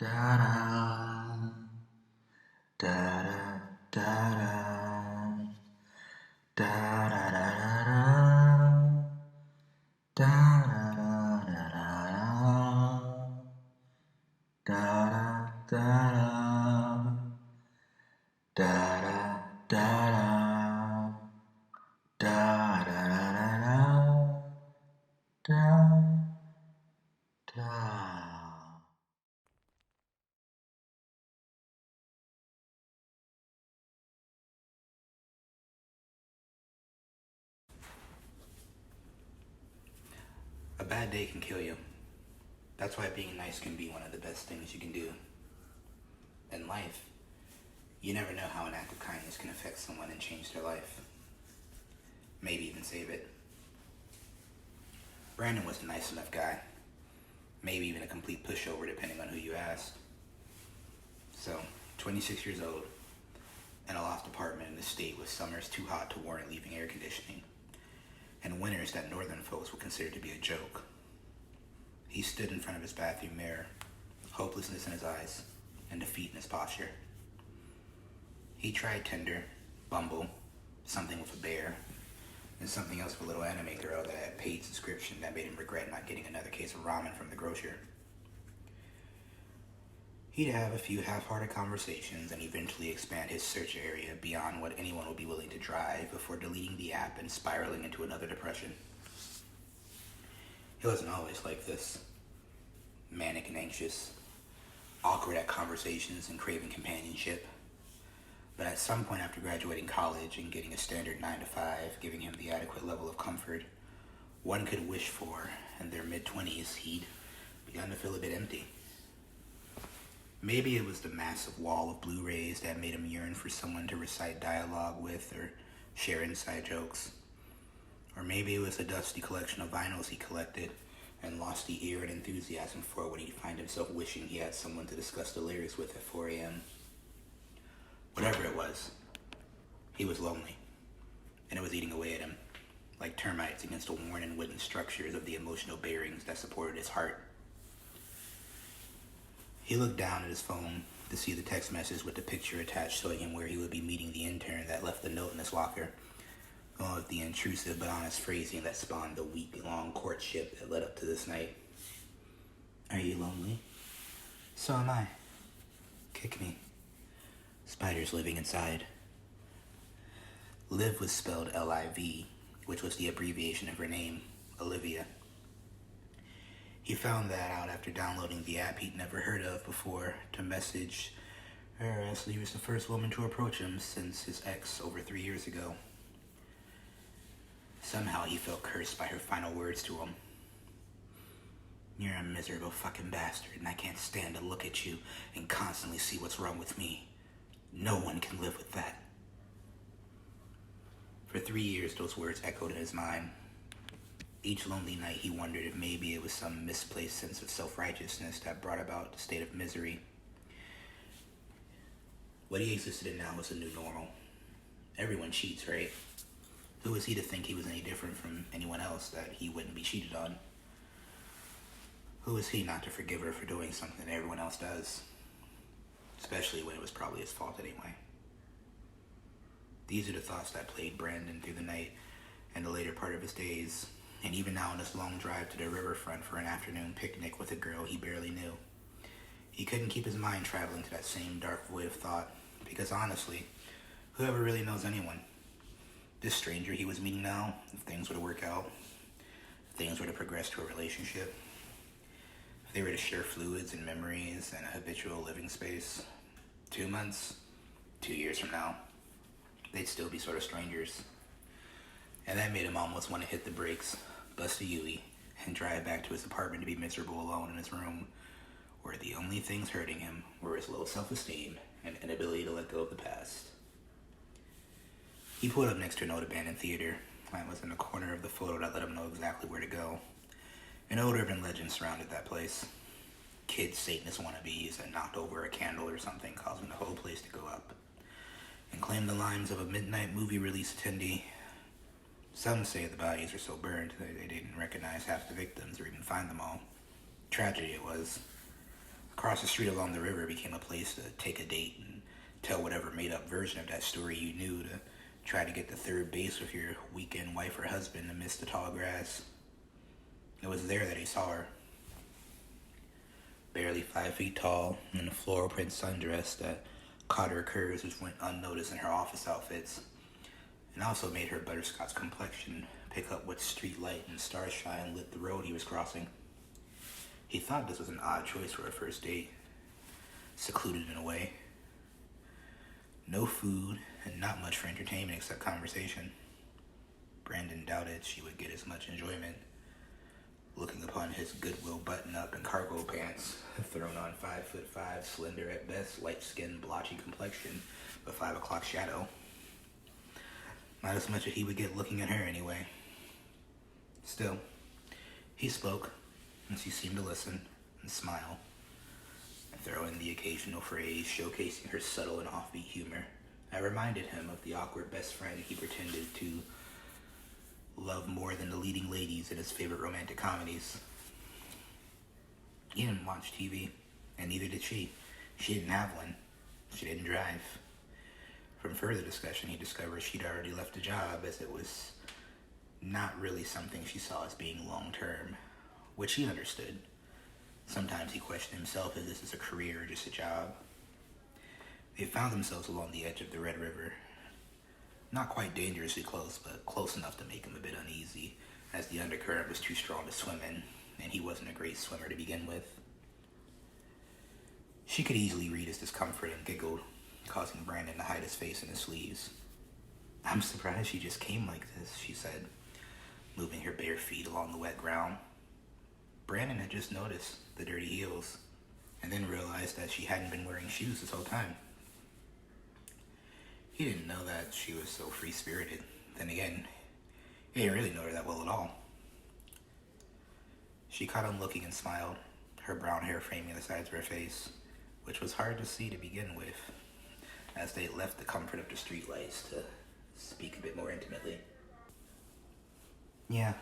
A bad day can kill you. That's why being nice can be one of the best things you can do in life. You never know how an act of kindness can affect someone and change their life. Maybe even save it. Brandon was a nice enough guy. Maybe even a complete pushover depending on who you asked. So, 26 years old, in a loft apartment in the state with summers too hot to warrant leaving air conditioning, and winters that northern folks would consider to be a joke. He stood in front of his bathroom mirror, hopelessness in his eyes, and defeat in his posture. He tried Tinder, Bumble, something with a bear, and something else with a little anime girl that had a paid subscription that made him regret not getting another case of ramen from the grocer. He'd have a few half-hearted conversations and eventually expand his search area beyond what anyone would be willing to try before deleting the app and spiraling into another depression. He wasn't always like this. Manic and anxious, awkward at conversations and craving companionship. But at some point after graduating college and getting a standard 9-to-5, giving him the adequate level of comfort one could wish for in their mid-20s, he'd begun to feel a bit empty. Maybe it was the massive wall of Blu-rays that made him yearn for someone to recite dialogue with or share inside jokes. Or maybe it was a dusty collection of vinyls he collected and lost the ear and enthusiasm for when he'd find himself wishing he had someone to discuss the lyrics with at 4 a.m. Whatever it was, he was lonely, and it was eating away at him, like termites against the worn and wooden structures of the emotional bearings that supported his heart. He looked down at his phone to see the text message with the picture attached showing him where he would be meeting the intern that left the note in his locker, along with the intrusive but honest phrasing that spawned the week-long courtship that led up to this night. Are you lonely? So am I. Kick me. Spiders living inside. Liv was spelled L-I-V, which was the abbreviation of her name, Olivia. He found that out after downloading the app he'd never heard of before to message her as he was the first woman to approach him since his ex over 3 years ago. Somehow he felt cursed by her final words to him. You're a miserable fucking bastard, and I can't stand to look at you and constantly see what's wrong with me. No one can live with that. For 3 years, those words echoed in his mind. Each lonely night, he wondered if maybe it was some misplaced sense of self-righteousness that brought about the state of misery. What he existed in now was a new normal. Everyone cheats, right? Who was he to think he was any different from anyone else that he wouldn't be cheated on? Who was he not to forgive her for doing something that everyone else does? Especially when it was probably his fault anyway. These are the thoughts that plagued Brandon through the night and the later part of his days, and even now on this long drive to the riverfront for an afternoon picnic with a girl he barely knew. He couldn't keep his mind traveling to that same dark void of thought, because honestly, whoever really knows anyone? This stranger he was meeting now, if things were to work out, if things were to progress to a relationship, if they were to share fluids and memories and a habitual living space, 2 months, 2 years from now, they'd still be sort of strangers. And that made him almost want to hit the brakes, bust a U-ey, and drive back to his apartment to be miserable alone in his room, where the only things hurting him were his low self-esteem and inability to let go of the past. He pulled up next to an old abandoned theater and was in the corner of the photo that let him know exactly where to go. An old urban legend surrounded that place. Kid Satanist wannabes that knocked over a candle or something, causing the whole place to go up, and claimed the lives of a midnight movie release attendee. Some say the bodies were so burned that they didn't recognize half the victims or even find them all. Tragedy it was. Across the street along the river became a place to take a date and tell whatever made-up version of that story you knew to try to get to third base with your weekend wife or husband amidst the tall grass. It was there that he saw her. Barely 5 feet tall, in a floral print sundress that caught her curves which went unnoticed in her office outfits, and also made her butterscotch complexion pick up what street light and starshine lit the road he was crossing. He thought this was an odd choice for a first date, secluded in a way. No food, and not much for entertainment except conversation. Brandon doubted she would get as much enjoyment looking upon his Goodwill button-up and cargo pants, thrown on 5'5", slender at best, light-skinned, blotchy complexion, with 5 o'clock shadow. Not as much as he would get looking at her anyway. Still, he spoke, and she seemed to listen and smile, and throw in the occasional phrase showcasing her subtle and offbeat humor that reminded him of the awkward best friend he pretended to love more than the leading ladies in his favorite romantic comedies. He didn't watch TV, and neither did she. She didn't have one. She didn't drive. From further discussion, he discovered she'd already left the job, as it was not really something she saw as being long-term, which he understood. Sometimes he questioned himself if this is a career or just a job. They found themselves along the edge of the Red River. Not quite dangerously close, but close enough to make him a bit uneasy, as the undercurrent was too strong to swim in, and he wasn't a great swimmer to begin with. She could easily read his discomfort and giggled, causing Brandon to hide his face in his sleeves. "I'm surprised you just came like this," she said, moving her bare feet along the wet ground. Brandon had just noticed the dirty heels, and then realized that she hadn't been wearing shoes this whole time. He didn't know that she was so free-spirited. Then again, he didn't really know her that well at all. She caught him looking and smiled, her brown hair framing the sides of her face, which was hard to see to begin with, as they left the comfort of the streetlights to speak a bit more intimately. "Yeah,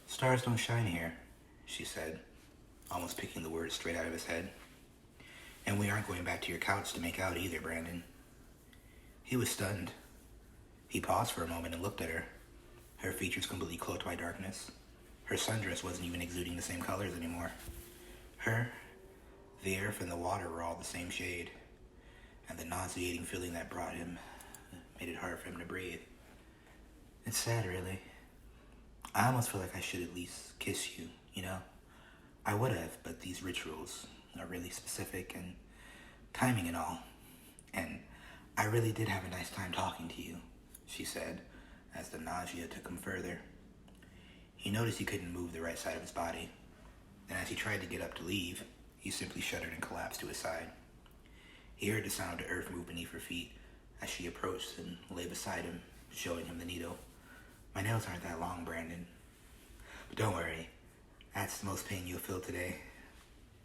stars don't shine here," she said, almost picking the words straight out of his head. "And we aren't going back to your couch to make out either, Brandon." He was stunned. He paused for a moment and looked at her, her features completely cloaked by darkness. Her sundress wasn't even exuding the same colors anymore. The earth and the water were all the same shade, and the nauseating feeling that brought him made it hard for him to breathe. "It's sad, really. I almost feel like I should at least kiss you, you know? I would have, but these rituals are really specific and timing and all. And I really did have a nice time talking to you," she said, as the nausea took him further. He noticed he couldn't move the right side of his body, and as he tried to get up to leave, he simply shuddered and collapsed to his side. He heard the sound of earth move beneath her feet as she approached and lay beside him, showing him the needle. "My nails aren't that long, Brandon. But don't worry, that's the most pain you'll feel today.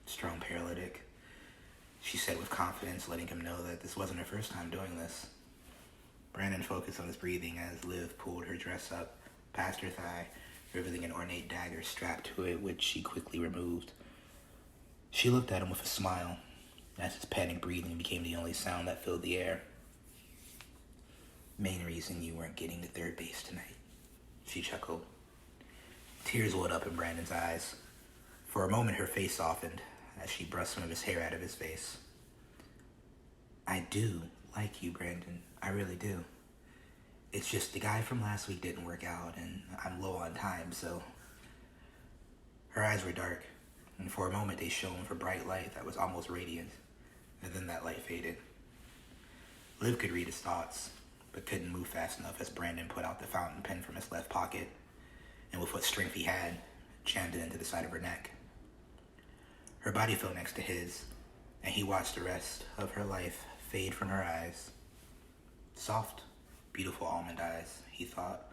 Strong paralytic," she said with confidence, letting him know that this wasn't her first time doing this. Brandon focused on his breathing as Liv pulled her dress up past her thigh, revealing an ornate dagger strapped to it, which she quickly removed. She looked at him with a smile, as his panic breathing became the only sound that filled the air. "Main reason you weren't getting to third base tonight," she chuckled. Tears welled up in Brandon's eyes. For a moment, her face softened as she brushed some of his hair out of his face. "I do like you, Brandon. I really do. It's just the guy from last week didn't work out, and I'm low on time, so..." Her eyes were dark, and for a moment they shone with a bright light that was almost radiant, and then that light faded. Liv could read his thoughts, but couldn't move fast enough as Brandon put out the fountain pen from his left pocket, and with what strength he had, jammed it into the side of her neck. Her body fell next to his, and he watched the rest of her life fade from her eyes. Soft, beautiful almond eyes, he thought.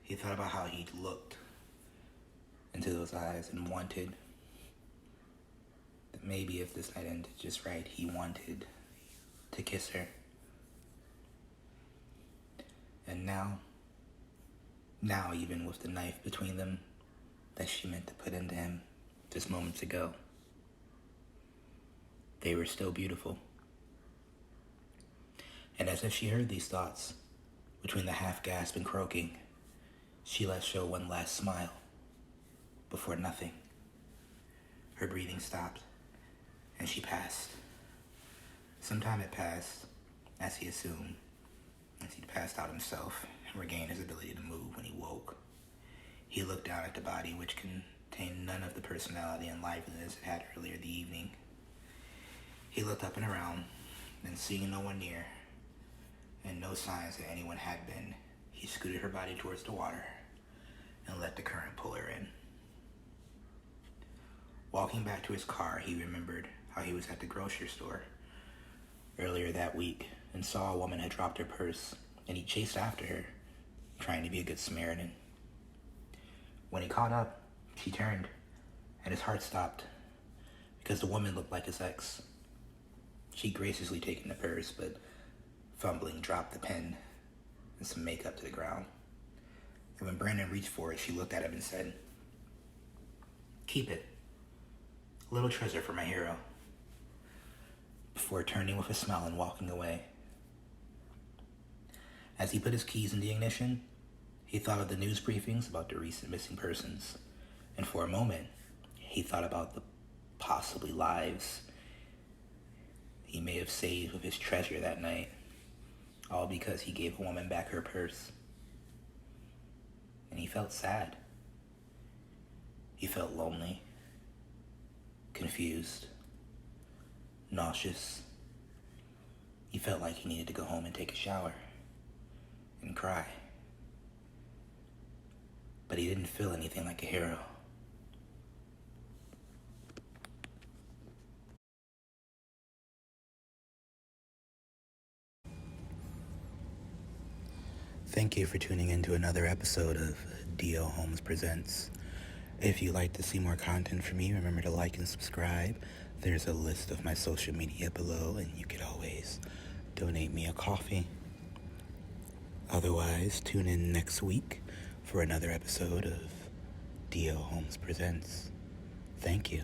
He thought about how he'd looked into those eyes and wanted that maybe if this night ended just right, he wanted to kiss her. And now even with the knife between them that she meant to put into him just moments ago, They were still beautiful. And as if she heard these thoughts, between the half gasp and croaking, she let show one last smile before nothing. Her breathing stopped, and she passed. Some time had passed, as he assumed, as he'd passed out himself and regained his ability to move when he woke. He looked down at the body, which contained none of the personality and liveliness it had earlier the evening. He looked up and around, then seeing no one near, and no signs that anyone had been, he scooted her body towards the water and let the current pull her in. Walking back to his car, he remembered how he was at the grocery store earlier that week and saw a woman had dropped her purse, and he chased after her, trying to be a good Samaritan. When he caught up, she turned, and his heart stopped, because the woman looked like his ex. She'd graciously taken the purse, but fumbling dropped the pen and some makeup to the ground. And when Brandon reached for it, she looked at him and said, "Keep it. A little treasure for my hero," before turning with a smile and walking away. As he put his keys in the ignition, he thought of the news briefings about the recent missing persons, and for a moment, he thought about the possibly lives he may have saved with his treasure that night, all because he gave a woman back her purse. And he felt sad. He felt lonely, confused, nauseous. He felt like he needed to go home and take a shower and cry. But he didn't feel anything like a hero. Thank you for tuning in to another episode of D.O. Holmes Presents. If you'd like to see more content from me, remember to like and subscribe. There's a list of my social media below, and you could always donate me a coffee. Otherwise, tune in next week for another episode of D.O. Holmes Presents. Thank you.